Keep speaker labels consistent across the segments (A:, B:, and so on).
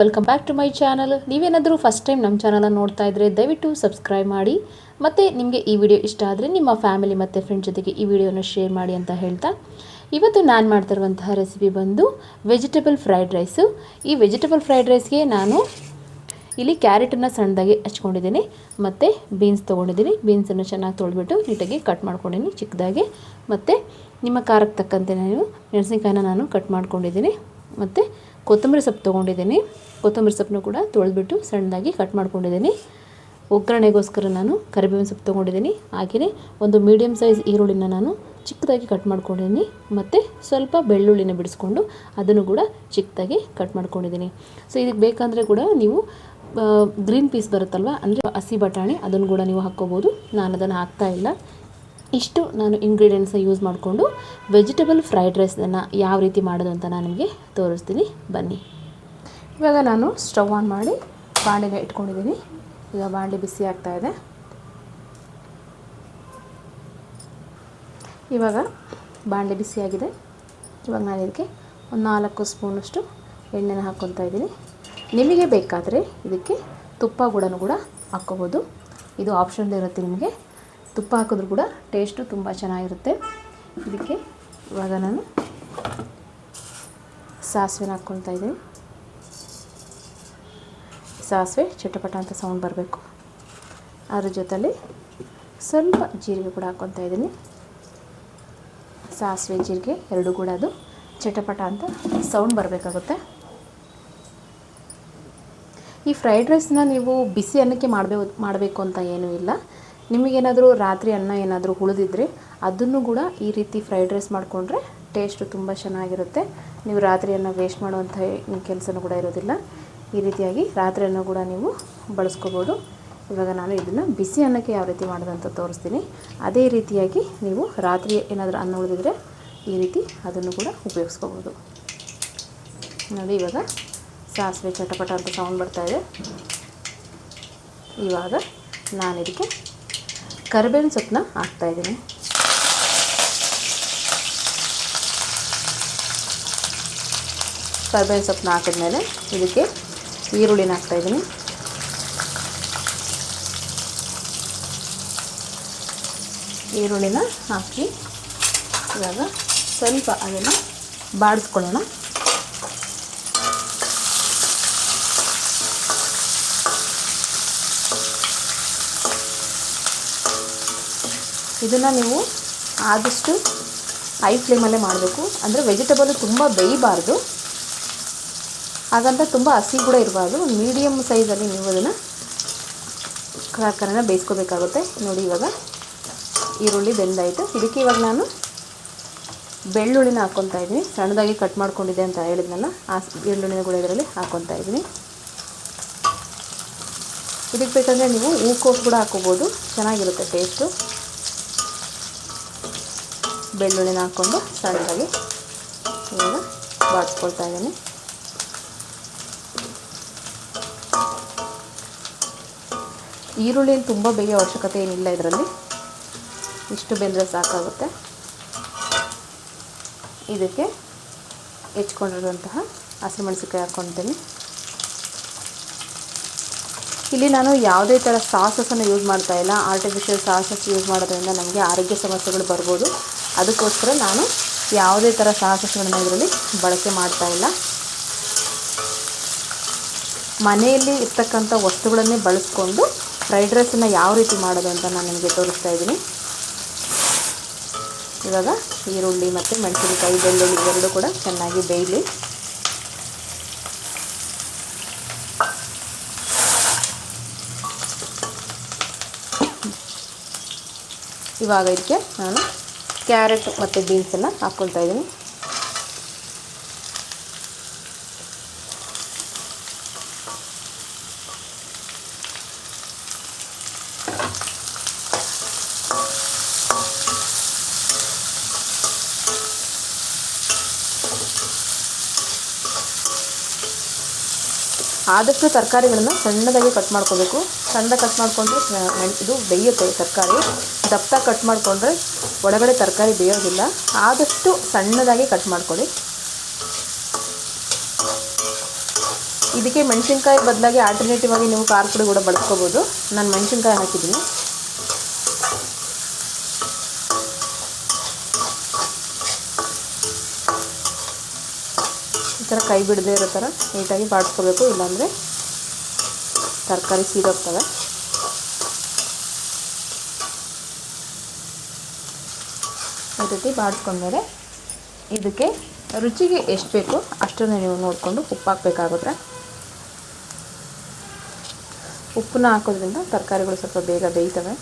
A: Welcome back to my channel. ನೀವೇನಾದರೂ first time ನಮ್ಮ ಚಾನಲನ್ನು ನೋಡ್ತಾ ಇದ್ದರೆ ದಯವಿಟ್ಟು ಸಬ್ಸ್ಕ್ರೈಬ್ ಮಾಡಿ. ಮತ್ತು ನಿಮಗೆ ಈ ವಿಡಿಯೋ ಇಷ್ಟ ಆದರೆ ನಿಮ್ಮ ಫ್ಯಾಮಿಲಿ ಮತ್ತು ಫ್ರೆಂಡ್ ಜೊತೆಗೆ ಈ ವಿಡಿಯೋನ ಶೇರ್ ಮಾಡಿ ಅಂತ ಹೇಳ್ತಾ, ಇವತ್ತು ನಾನು ಮಾಡ್ತಿರುವಂತಹ ರೆಸಿಪಿ ಬಂದು ವೆಜಿಟೇಬಲ್ ಫ್ರೈಡ್ ರೈಸು. ಈ ವೆಜಿಟೇಬಲ್ ಫ್ರೈಡ್ ರೈಸ್ಗೆ ನಾನು ಇಲ್ಲಿ ಕ್ಯಾರೆಟನ್ನು ಸಣ್ಣದಾಗಿ ಹಚ್ಕೊಂಡಿದ್ದೀನಿ ಮತ್ತು ಬೀನ್ಸ್ ತೊಗೊಂಡಿದ್ದೀನಿ. ಬೀನ್ಸನ್ನು ಚೆನ್ನಾಗಿ ತೊಳೆದ್ಬಿಟ್ಟು ನೀಟಾಗಿ ಕಟ್ ಮಾಡ್ಕೊಂಡಿದ್ದೀನಿ ಚಿಕ್ಕದಾಗಿ. ಮತ್ತು ನಿಮ್ಮ ಖಾರಕ್ಕೆ ತಕ್ಕಂತೆ ಮೆಣಸಿನ್ಕಾಯಿನ ನಾನು ಕಟ್ ಮಾಡ್ಕೊಂಡಿದ್ದೀನಿ. ಮತ್ತು ಕೊತ್ತಂಬರಿ ಸೊಪ್ಪು ತೊಗೊಂಡಿದ್ದೀನಿ. ಕೊತ್ತಂಬರಿ ಸೊಪ್ಪನ್ನು ಕೂಡ ತೊಳೆದ್ಬಿಟ್ಟು ಸಣ್ಣದಾಗಿ ಕಟ್ ಮಾಡ್ಕೊಂಡಿದ್ದೀನಿ. ಒಗ್ಗರಣೆಗೋಸ್ಕರ ನಾನು ಕರಿಬೇವಿನ ಸೊಪ್ಪು ತೊಗೊಂಡಿದ್ದೀನಿ. ಹಾಗೆಯೇ ಒಂದು ಮೀಡಿಯಮ್ ಸೈಜ್ ಈರುಳ್ಳಿನ ನಾನು ಚಿಕ್ಕದಾಗಿ ಕಟ್ ಮಾಡ್ಕೊಂಡಿದ್ದೀನಿ. ಮತ್ತು ಸ್ವಲ್ಪ ಬೆಳ್ಳುಳ್ಳಿನ ಬಿಡಿಸ್ಕೊಂಡು ಅದನ್ನು ಕೂಡ ಚಿಕ್ಕದಾಗಿ ಕಟ್ ಮಾಡ್ಕೊಂಡಿದ್ದೀನಿ. ಸೊ ಇದಕ್ಕೆ ಬೇಕಂದರೆ ಕೂಡ ನೀವು ಗ್ರೀನ್ ಪೀಸ್ ಬರುತ್ತಲ್ವ, ಅಂದರೆ ಹಸಿ ಬಟಾಣಿ, ಅದನ್ನು ಕೂಡ ನೀವು ಹಾಕ್ಕೋಬೋದು. ನಾನು ಅದನ್ನು ಹಾಕ್ತಾಯಿಲ್ಲ. ಇಷ್ಟು ನಾನು ಇಂಗ್ರೀಡಿಯೆಂಟ್ಸ್ನ ಯೂಸ್ ಮಾಡಿಕೊಂಡು ವೆಜಿಟೇಬಲ್ ಫ್ರೈಡ್ ರೈಸನ್ನು ಯಾವ ರೀತಿ ಮಾಡೋದು ಅಂತ ನಾನು ನಿಮಗೆ ತೋರಿಸ್ತೀನಿ, ಬನ್ನಿ. ಇವಾಗ ನಾನು ಸ್ಟವ್ ಆನ್ ಮಾಡಿ ಬಾಣಲೆನ ಇಟ್ಕೊಂಡಿದ್ದೀನಿ. ಈಗ ಬಾಣಲೆ ಬಿಸಿ ಆಗ್ತಾಯಿದೆ. ಇವಾಗ ಬಾಣಲೆ ಬಿಸಿಯಾಗಿದೆ. ಇವಾಗ ನಾನು ಇದಕ್ಕೆ ಒಂದು 4 ಸ್ಪೂನಷ್ಟು ಎಣ್ಣೆನ ಹಾಕ್ಕೊತಾ ಇದ್ದೀನಿ. ನಿಮಗೆ ಬೇಕಾದರೆ ಇದಕ್ಕೆ ತುಪ್ಪ ಕೂಡ ಹಾಕ್ಕೋಬೋದು. ಇದು ಆಪ್ಷನ್ ಇರುತ್ತೆ. ನಿಮಗೆ ತುಪ್ಪ ಹಾಕಿದ್ರೂ ಕೂಡ ಟೇಸ್ಟು ತುಂಬ ಚೆನ್ನಾಗಿರುತ್ತೆ. ಇದಕ್ಕೆ ಇವಾಗ ನಾನು ಸಾಸಿವೆನ ಹಾಕ್ಕೊತಾ ಇದ್ದೀನಿ. ಸಾಸಿವೆ ಚಟಪಟ ಅಂತ ಸೌಂಡ್ ಬರಬೇಕು. ಅದ್ರ ಜೊತೆಲಿ ಸ್ವಲ್ಪ ಜೀರಿಗೆ ಕೂಡ ಹಾಕ್ಕೊತಾ ಇದ್ದೀನಿ. ಸಾಸಿವೆ ಜೀರಿಗೆ ಎರಡು ಕೂಡ ಅದು ಚಟಪಟ ಅಂತ ಸೌಂಡ್ ಬರಬೇಕಾಗುತ್ತೆ. ಈ ಫ್ರೈಡ್ ರೈಸ್ನ ನೀವು ಬಿಸಿ ಅನ್ನಕ್ಕೆ ಮಾಡಬೇಕು ಅಂತ ಏನೂ ಇಲ್ಲ. ನಿಮಗೇನಾದರೂ ರಾತ್ರಿ ಅನ್ನ ಏನಾದರೂ ಉಳಿದಿದ್ರೆ ಅದನ್ನು ಕೂಡ ಈ ರೀತಿ ಫ್ರೈಡ್ ರೈಸ್ ಮಾಡಿಕೊಂಡ್ರೆ ಟೇಸ್ಟು ತುಂಬ ಚೆನ್ನಾಗಿರುತ್ತೆ. ನೀವು ರಾತ್ರಿ ಅನ್ನ ವೇಸ್ಟ್ ಮಾಡುವಂಥ ಕೆಲಸನೂ ಕೂಡ ಇರೋದಿಲ್ಲ. ಈ ರೀತಿಯಾಗಿ ರಾತ್ರಿ ಅನ್ನ ಕೂಡ ನೀವು ಬಳಸ್ಕೋಬೋದು. ಇವಾಗ ನಾನು ಇದನ್ನು ಬಿಸಿ ಅನ್ನಕ್ಕೆ ಯಾವ ರೀತಿ ಮಾಡೋದಂತ ತೋರಿಸ್ತೀನಿ. ಅದೇ ರೀತಿಯಾಗಿ ನೀವು ರಾತ್ರಿ ಏನಾದರೂ ಅನ್ನ ಉಳಿದಿದ್ರೆ ಈ ರೀತಿ ಅದನ್ನು ಕೂಡ ಉಪಯೋಗಿಸ್ಕೋಬೋದು. ನೋಡಿ, ಇವಾಗ ಸಾಸಿವೆ ಚಟಪಟ ಅಂತ ಸೌಂಡ್ ಬರ್ತಾಯಿದೆ. ಇವಾಗ ನಾನು ಇದಕ್ಕೆ ಕರಿಬೇವಿನ ಸೊಪ್ಪನ್ನ ಹಾಕ್ತಾಯಿದ್ದೀನಿ. ಕರಿಬೇವಿನ ಸೊಪ್ಪನ್ನ ಹಾಕಿದ್ಮೇಲೆ ಇದಕ್ಕೆ ಈರುಳ್ಳಿನ ಹಾಕ್ತಾಯಿದ್ದೀನಿ. ಈರುಳ್ಳಿನ ಹಾಕಿ ಇವಾಗ ಸ್ವಲ್ಪ ಅದನ್ನು ಬಾಡಿಸ್ಕೊಳ್ಳೋಣ. ಇದನ್ನು ನೀವು ಆದಷ್ಟು ಹೈ ಫ್ಲೇಮಲ್ಲೇ ಮಾಡಬೇಕು. ಅಂದರೆ ವೆಜಿಟೇಬಲ್ ತುಂಬ ಬೇಯಬಾರ್ದು, ಹಾಗಂತ ತುಂಬ ಹಸಿ ಕೂಡ ಇರಬಾರ್ದು. ಮೀಡಿಯಮ್ ಸೈಜಲ್ಲಿ ನೀವು ಅದನ್ನು ಕರಕರನ ಬೇಯಿಸ್ಕೋಬೇಕಾಗುತ್ತೆ. ನೋಡಿ, ಇವಾಗ ಈರುಳ್ಳಿ ಬೆಂದಾಯಿತು. ಇದಕ್ಕೆ ಇವಾಗ ನಾನು ಬೆಳ್ಳುಳ್ಳಿನ ಹಾಕ್ಕೊತಾ ಇದ್ದೀನಿ. ಸಣ್ಣದಾಗಿ ಕಟ್ ಮಾಡ್ಕೊಂಡಿದ್ದೆ ಅಂತ ಹೇಳಿದ್ನಲ್ಲ, ಆ ಬೆಳ್ಳುಳ್ಳಿನ ಕೂಡ ಇದರಲ್ಲಿ ಹಾಕ್ಕೊತಾ ಇದ್ದೀನಿ. ಇದಕ್ಕೆ ಬೇಕಂದರೆ ನೀವು ಹೂಕೋಸು ಕೂಡ ಹಾಕ್ಕೋಬೋದು, ಚೆನ್ನಾಗಿರುತ್ತೆ ಟೇಸ್ಟು. ಬೆಳ್ಳುಳ್ಳಿನ ಹಾಕ್ಕೊಂಡು ಸಣ್ಣದಾಗಿ ಇವಾಗ ಬಾಡಿಸ್ಕೊಳ್ತಾ ಇದ್ದೀನಿ. ಈರುಳ್ಳಿಯನ್ನು ತುಂಬ ಬೇಯೋ ಅವಶ್ಯಕತೆ ಏನಿಲ್ಲ ಇದರಲ್ಲಿ. ಇಷ್ಟು ಬೆಂದರೆ ಸಾಕಾಗುತ್ತೆ. ಇದಕ್ಕೆ ಹೆಚ್ಕೊಂಡಿರುವಂತಹ ಹಸಿಮೆಣಸಿನಕಾಯಿ ಹಾಕ್ಕೊತೀನಿ. ಇಲ್ಲಿ ನಾನು ಯಾವುದೇ ಥರ ಸಾಸಸನ್ನು ಯೂಸ್ ಮಾಡ್ತಾಯಿಲ್ಲ. ಆರ್ಟಿಫಿಷಿಯಲ್ ಸಾಸಸ್ ಯೂಸ್ ಮಾಡೋದ್ರಿಂದ ನಮಗೆ ಆರೋಗ್ಯ ಸಮಸ್ಯೆಗಳು ಬರ್ಬೋದು. ಅದಕ್ಕೋಸ್ಕರ ನಾನು ಯಾವುದೇ ಥರ ಸಾಸಸ್ಗಳನ್ನು ಇದರಲ್ಲಿ ಬಳಕೆ ಮಾಡ್ತಾಯಿಲ್ಲ. ಮನೆಯಲ್ಲಿ ಇರ್ತಕ್ಕಂಥ ವಸ್ತುಗಳನ್ನೇ ಬಳಸ್ಕೊಂಡು ಫ್ರೈಡ್ ರೈಸನ್ನು ಯಾವ ರೀತಿ ಮಾಡೋದು ಅಂತ ನಾನು ನಿಮಗೆ ತೋರಿಸ್ತಾ ಇದ್ದೀನಿ. ಇವಾಗ ಈರುಳ್ಳಿ ಮತ್ತು ಮೆಣಸಿನಕಾಯಿ, ಬೆಳ್ಳುಳ್ಳಿ ಇವೆರಡು ಕೂಡ ಚೆನ್ನಾಗಿ ಬೇಯಲಿ. ಇವಾಗ ಇದಕ್ಕೆ ನಾನು ಕ್ಯಾರೆಟ್ ಮತ್ತು ಬೀನ್ಸನ್ನು ಹಾಕ್ಕೊಳ್ತಾ ಇದ್ದೀನಿ. ಆದಷ್ಟು ತರಕಾರಿಗಳನ್ನು ಸಣ್ಣದಾಗಿ ಕಟ್ ಮಾಡ್ಕೋಬೇಕು. ಸಣ್ಣದಾಗಿ ಕಟ್ ಮಾಡಿಕೊಂಡ್ರೆ ಇದು ಬೇಯುತ್ತೆ ತರಕಾರಿ. ದಪ್ಪ ಕಟ್ ಮಾಡಿಕೊಂಡ್ರೆ ಒಳಗಡೆ ತರಕಾರಿ ಬೇಯೋದಿಲ್ಲ. ಆದಷ್ಟು ಸಣ್ಣದಾಗಿ ಕಟ್ ಮಾಡ್ಕೊಳ್ಳಿ. ಇದಕ್ಕೆ ಮೆಣಸಿನ್ಕಾಯಿ ಬದಲಾಗಿ ಆಲ್ಟರ್ನೇಟಿವ್ ಆಗಿ ನೀವು ಖಾರ ಪುಡಿ ಕೂಡ ಬಳಸ್ಕೋಬೋದು. ನಾನು ಮೆಣಸಿನ್ಕಾಯಿ ಹಾಕಿದ್ದೀನಿ. ಈ ಥರ ಕೈ ಬಿಡದೇ ಇರೋ ಥರ ನೀಟಾಗಿ ಬಾಡಿಸ್ಕೋಬೇಕು, ಇಲ್ಲಾಂದರೆ ತರಕಾರಿ ಸೀದೋಗ್ತವೆ. ಈ ರೀತಿ ಬಾಡಿಸ್ಕೊಂಡ್ಮೇಲೆ ಇದಕ್ಕೆ ರುಚಿಗೆ ಎಷ್ಟು ಬೇಕು ಅಷ್ಟನ್ನು ನೀವು ನೋಡಿಕೊಂಡು ಉಪ್ಪು ಹಾಕಬೇಕಾಗುತ್ತೆ. ಉಪ್ಪನ್ನ ಹಾಕೋದ್ರಿಂದ ತರಕಾರಿಗಳು ಸ್ವಲ್ಪ ಬೇಗ ಬೇಯ್ತವೆ.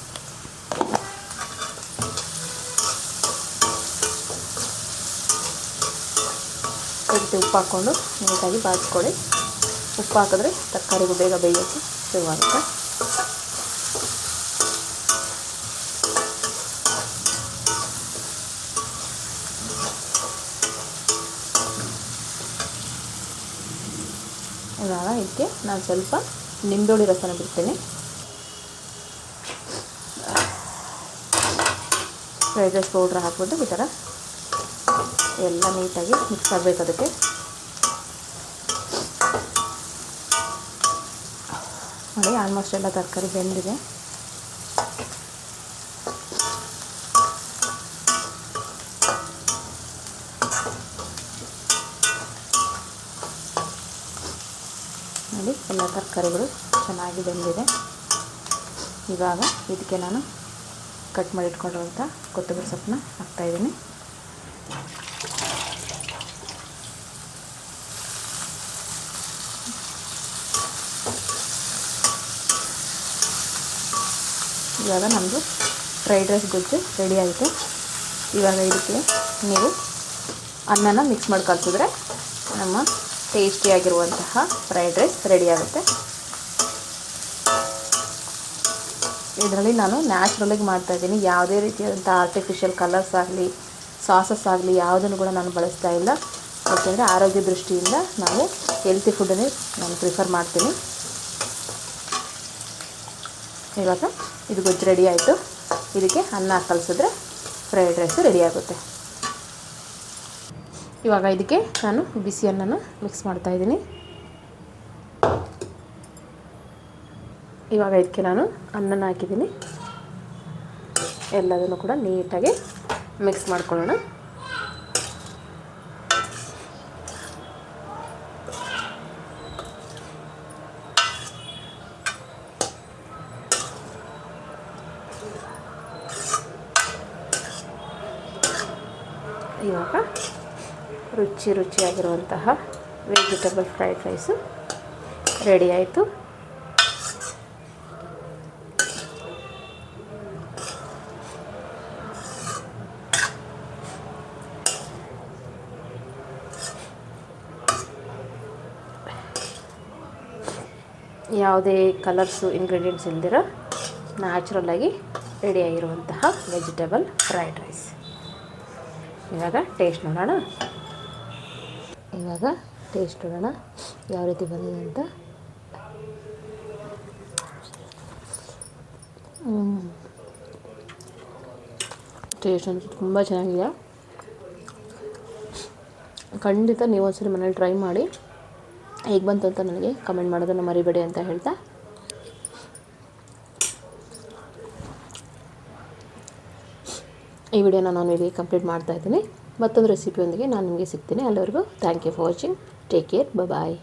A: ಈ ರೀತಿ ಉಪ್ಪು ಹಾಕ್ಕೊಂಡು ನೀಟಾಗಿ ಬಾಡಿಸ್ಕೊಳ್ಳಿ. ಉಪ್ಪು ಹಾಕಿದ್ರೆ ತರಕಾರಿಗಳು ಬೇಗ ಬೇಯೋಕ್ಕೆ ಶುರುವಾಗುತ್ತೆ. ಇವಾಗ ಇದಕ್ಕೆ ನಾನು ಸ್ವಲ್ಪ ನಿಂಬೆಹುಳಿ ರಸನ ಬಿಡ್ತೀನಿ. ಫ್ರೈಡ್ ರೈಸ್ ಪೌಡ್ರ್ ಹಾಕ್ಬಿಟ್ಟು ಈ ಥರ ಎಲ್ಲ ನೀಟಾಗಿ ಮಿಕ್ಸ್ ಆಗಬೇಕು. ಅದಕ್ಕೆ ನೋಡಿ ಆಲ್ಮೋಸ್ಟ್ ಎಲ್ಲ ತರಕಾರಿ ಬೆಂದಿದೆ. ನೋಡಿ ಎಲ್ಲ ತರಕಾರಿಗಳು ಚೆನ್ನಾಗಿ ಬೆಂದಿದೆ. ಇವಾಗ ಇದಕ್ಕೆ ನಾನು ಕಟ್ ಮಾಡಿ ಇಟ್ಕೊಂಡಿರುವಂಥ ಕೊತ್ತಂಬರಿ ಸೊಪ್ಪನ್ನ ಹಾಕ್ತಾಯಿದ್ದೀನಿ. ಇವಾಗ ನಮ್ಮದು ಫ್ರೈಡ್ ರೈಸ್ ಗೊಜ್ಜು ರೆಡಿ ಆಯಿತು. ಇವಾಗ ಇದಕ್ಕೆ ನೀವು ಅನ್ನನ ಮಿಕ್ಸ್ ಮಾಡಿ ಕಲಿಸಿದ್ರೆ ನಮ್ಮ ಟೇಸ್ಟಿಯಾಗಿರುವಂತಹ ಫ್ರೈಡ್ ರೈಸ್ ರೆಡಿ ಆಗುತ್ತೆ. ಇದರಲ್ಲಿ ನಾನು ನ್ಯಾಚುರಲಾಗಿ ಮಾಡ್ತಾಯಿದ್ದೀನಿ. ಯಾವುದೇ ರೀತಿಯಾದಂಥ ಆರ್ಟಿಫಿಷಿಯಲ್ ಕಲರ್ಸ್ ಆಗಲಿ ಸಾಸಸ್ ಆಗಲಿ ಯಾವುದನ್ನು ಕೂಡ ನಾನು ಬಳಸ್ತಾ ಇಲ್ಲ. ಯಾಕೆಂದರೆ ಆರೋಗ್ಯ ದೃಷ್ಟಿಯಿಂದ ನಾವು ಹೆಲ್ತಿ ಫುಡ್ಡನ್ನೇ ನಾನು ಪ್ರಿಫರ್ ಮಾಡ್ತೀನಿ. ಇವಾಗ ಇದು ಗೊಜ್ಜು ರೆಡಿ ಆಯಿತು. ಇದಕ್ಕೆ ಅನ್ನ ಕಲಿಸಿದ್ರೆ ಫ್ರೈಡ್ ರೈಸು ರೆಡಿ ಆಗುತ್ತೆ. ಇವಾಗ ಇದಕ್ಕೆ ನಾನು ಬಿಸಿ ಅನ್ನನ ಮಿಕ್ಸ್ ಮಾಡ್ತಾಯಿದ್ದೀನಿ. ಇವಾಗ ಇದಕ್ಕೆ ನಾನು ಅನ್ನನ ಹಾಕಿದ್ದೀನಿ. ಎಲ್ಲದನ್ನು ಕೂಡ ನೀಟಾಗಿ ಮಿಕ್ಸ್ ಮಾಡ್ಕೊಳ್ಳೋಣ. ಇವಾಗ ರುಚಿಯಾಗಿರುವಂತಹ ವೆಜಿಟೇಬಲ್ ಫ್ರೈಡ್ ರೈಸು ರೆಡಿ ಆಯಿತು. ಯಾವುದೇ ಕಲರ್ಸು ಇಂಗ್ರೀಡಿಯೆಂಟ್ಸ್ ಇಲ್ದಿರ ನ್ಯಾಚುರಲಾಗಿ ರೆಡಿಯಾಗಿರುವಂತಹ ವೆಜಿಟೇಬಲ್ ಫ್ರೈಡ್ ರೈಸ್. ಇವಾಗ ಟೇಸ್ಟ್ ನೋಡೋಣ. ಯಾವ ರೀತಿ ಬಂದಿದೆ ಅಂತ. ಟೇಸ್ಟ್ ಅಂತೂ ತುಂಬ ಚೆನ್ನಾಗಿದೆ. ಖಂಡಿತ ನೀವು ಒಂದ್ಸರಿ ಮನೇಲಿ ಟ್ರೈ ಮಾಡಿ ಹೇಗೆ ಬಂತು ಅಂತ ನನಗೆ ಕಮೆಂಟ್ ಮಾಡೋದನ್ನು ಮರಿಬೇಡಿ ಅಂತ ಹೇಳ್ತಾ ಈ ವಿಡಿಯೋನ ನಾನು ಇಲ್ಲಿ ಕಂಪ್ಲೀಟ್ ಮಾಡ್ತಾಯಿದ್ದೀನಿ. ಮತ್ತೊಂದು ರೆಸಿಪಿಯೊಂದಿಗೆ ನಾನು ನಿಮಗೆ ಸಿಗ್ತೀನಿ. ಅಲ್ಲಿವರೆಗೂ thank you for watching. Take care. Bye.